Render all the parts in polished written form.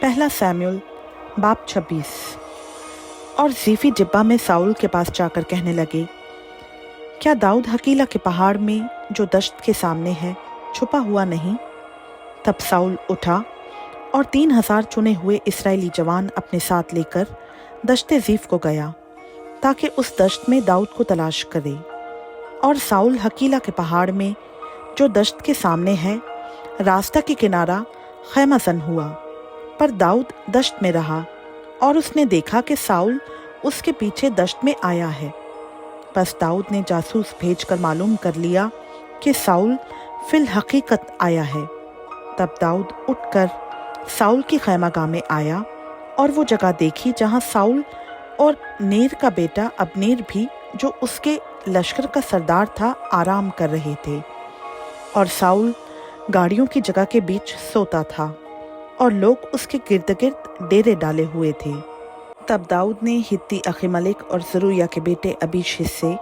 पहला सैमुएल बाब 26। और जीफी जिब्बा में साउल के पास जाकर कहने लगे, क्या दाऊद हकीला के पहाड़ में जो दश्त के सामने है छुपा हुआ नहीं? तब साउल उठा और 3,000 चुने हुए इस्राएली जवान अपने साथ लेकर दश्ते जीफ को गया ताकि उस दश्त में दाऊद को तलाश करे। और साउल हकीला के पहाड़ में जो दश्त के सामने है रास्ता के किनारा खैमा ज़न हुआ, पर दाऊद दश्त में रहा और उसने देखा कि साउल उसके पीछे दश्त में आया है। बस दाऊद ने जासूस भेजकर मालूम कर लिया कि साउल फिल हकीकत आया है। तब दाऊद उठकर साउल की खैमागाह में आया और वो जगह देखी जहाँ साउल और नेर का बेटा अबनेर भी, जो उसके लश्कर का सरदार था, आराम कर रहे थे। और साउल गाड़ियों की जगह के बीच सोता था और लोग उसके गिर्द गिर्द डेरे डाले हुए थे। तब दाऊद ने हित्ती अखीमलेक और ज़रूया के बेटे अबीशे से,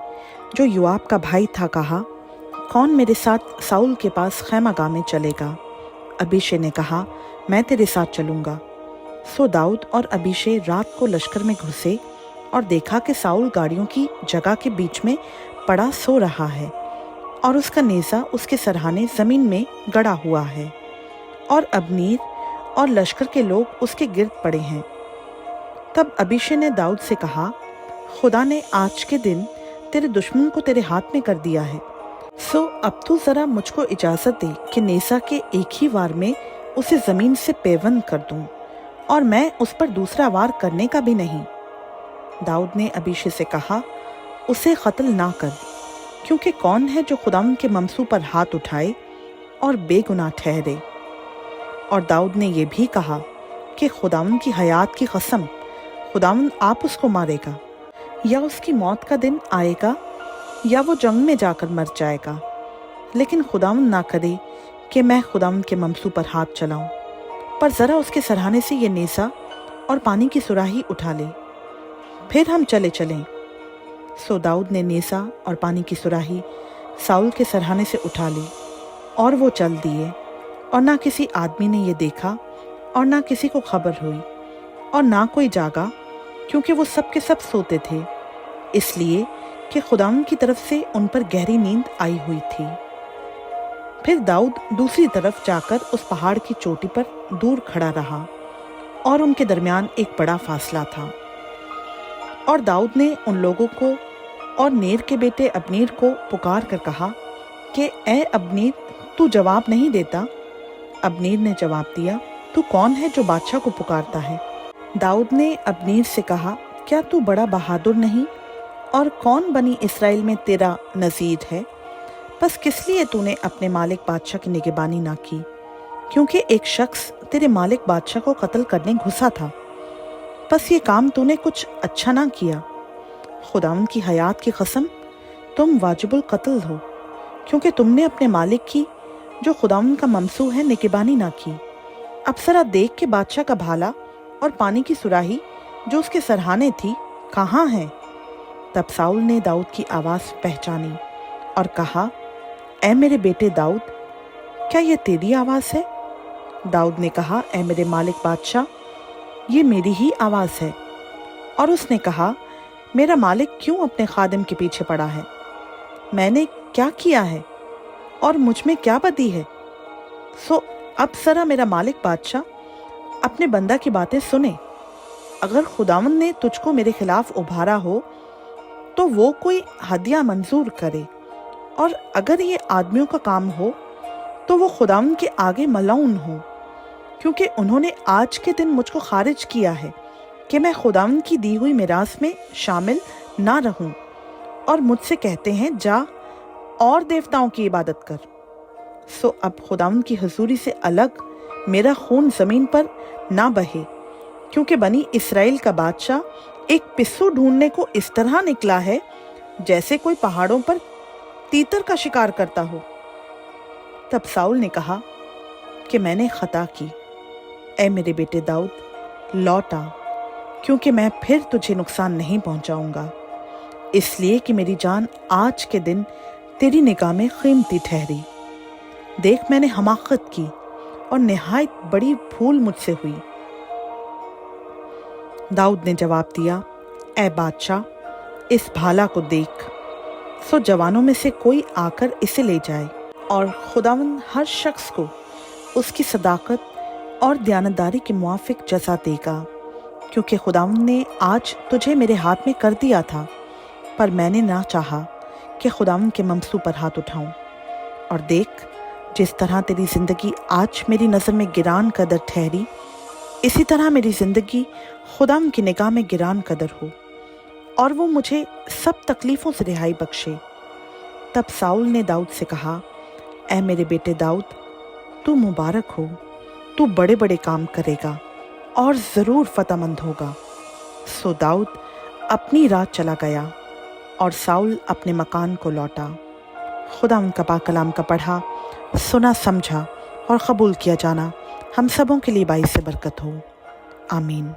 जो योआब का भाई था, कहा, कौन मेरे साथ साउल के पास खैमागाह में चलेगा? अबीशे ने कहा, मैं तेरे साथ चलूँगा। सो दाऊद और अबीशे रात को लश्कर में घुसे और देखा कि साउल गाड़ियों की जगह के बीच में पड़ा सो रहा है और उसका नेज़ा उसके सरहाने ज़मीन में गड़ा हुआ है और अबनीर और लश्कर के लोग उसके गिर्द पड़े हैं। तब अबीशे ने दाऊद से कहा, खुदा ने आज के दिन तेरे दुश्मन को तेरे हाथ में कर दिया है, सो अब तू ज़रा मुझको इजाज़त दे कि नेज़ा के एक ही वार में उसे ज़मीन से पेवंद कर दूं और मैं उस पर दूसरा वार करने का भी नहीं। दाऊद ने अबीशे से कहा, उसे कत्ल ना कर, क्योंकि कौन है जो खुदावंद के ममसू पर हाथ उठाए और बेगुनाह ठहरे। और दाऊद ने यह भी कहा कि खुदावंद की हयात की कसम, खुदावंद आप उसको मारेगा, या उसकी मौत का दिन आएगा या वो जंग में जाकर मर जाएगा, लेकिन खुदावंद ना करे कि मैं खुदावंद के ममसू पर हाथ चलाऊं। पर ज़रा उसके सरहाने से ये नेज़ा और पानी की सुराही उठा ले, फिर हम चले चलें। सो दाऊद ने नेज़ा और पानी की सुराही साउल के सरहाने से उठा ली और वो चल दिए। और ना किसी आदमी ने ये देखा और ना किसी को खबर हुई और ना कोई जागा, क्योंकि वो सब के सब सोते थे, इसलिए कि खुदावंद की तरफ से उन पर गहरी नींद आई हुई थी। फिर दाऊद दूसरी तरफ जाकर उस पहाड़ की चोटी पर दूर खड़ा रहा और उनके दरमियान एक बड़ा फासला था। और दाऊद ने उन लोगों को और नेर के बेटे अबनीर को पुकार कर कहा कि ए अबनीर, तू जवाब नहीं देता? अबनीर ने जवाब दिया, तू कौन है जो बादशाह को पुकारता है? दाऊद ने अबनीर से कहा, क्या तू बड़ा बहादुर नहीं? और कौन बनी इसराइल में तेरा नज़ीर है? बस किस लिए तूने अपने मालिक बादशाह की निगहबानी ना की? क्योंकि एक शख्स तेरे मालिक बादशाह को कत्ल करने घुसा था। बस ये काम तूने कुछ अच्छा ना किया। खुदावंद की हयात की कसम, तुम वाजिबुल कत्ल हो, क्योंकि तुमने अपने मालिक की, जो खुदावंद का ममसू है, निगहबानी ना की। अब जरा देख के बादशाह का भाला और पानी की सुराही जो उसके सरहाने थी कहाँ है? तब साउल ने दाऊद की आवाज़ पहचानी और कहा, ऐ मेरे बेटे दाऊद, क्या ये तेरी आवाज़ है? दाऊद ने कहा, ऐ मेरे मालिक बादशाह, ये मेरी ही आवाज़ है। और उसने कहा, मेरा मालिक क्यों अपने खादिम के पीछे पड़ा है? मैंने क्या किया है और मुझ में क्या बदी है? सो अब ज़रा मेरा मालिक बादशाह अपने बंदा की बातें सुने। अगर खुदावंद ने तुझको मेरे खिलाफ उभारा हो तो वो कोई हदिया मंजूर करे, और अगर ये आदमियों का काम हो तो वो खुदावंद के आगे मलऊन हो, क्योंकि उन्होंने आज के दिन मुझको खारिज किया है कि मैं खुदावंद की दी हुई मिरास में शामिल ना रहूं, और मुझसे कहते हैं, जा और देवताओं की इबादत कर। सो अब खुदावंद की हुजूरी से अलग मेरा खून ज़मीन पर ना बहे, क्योंकि बनी इसराइल का बादशाह एक पिस्सू ढूंढने को इस तरह निकला है जैसे कोई पहाड़ों पर तीतर का शिकार करता हो। तब साउल ने कहा कि मैंने खता की। ऐ मेरे बेटे दाऊद, लौट आ, क्योंकि मैं फिर तुझे नुकसान नहीं पहुंचाऊंगा, इसलिए कि मेरी जान आज के दिन तेरी निगाह में कीमती ठहरी। देख, मैंने हमाकत की और निहायत बड़ी भूल मुझसे हुई। दाऊद ने जवाब दिया, ए बादशाह, इस भाला को देख, सो जवानों में से कोई आकर इसे ले जाए और खुदावंद हर शख्स को उसकी सदाकत और दयानतदारी के मुआफिक जज़ा देगा, क्योंकि खुदावंद ने आज तुझे मेरे हाथ में कर दिया था, पर मैंने ना चाहा कि खुदावंद के ममसू पर हाथ उठाऊं। और देख, जिस तरह तेरी ज़िंदगी आज मेरी नज़र में गिरान कदर ठहरी, इसी तरह मेरी ज़िंदगी खुदावंद की निगाह में गिरान कदर हो, और वो मुझे सब तकलीफ़ों से रिहाई बख्शे। तब साउल ने दाऊद से कहा, ऐ मेरे बेटे दाऊद, तू मुबारक हो, तू बड़े बड़े काम करेगा और ज़रूर फ़तहमंद होगा। सो दाऊद अपनी राह चला गया और साउल अपने मकान को लौटा। खुदा उनका पाक कलाम का पढ़ा, सुना, समझा और क़बूल किया जाना हम सबों के लिए बाइस बरकत हो। आमीन।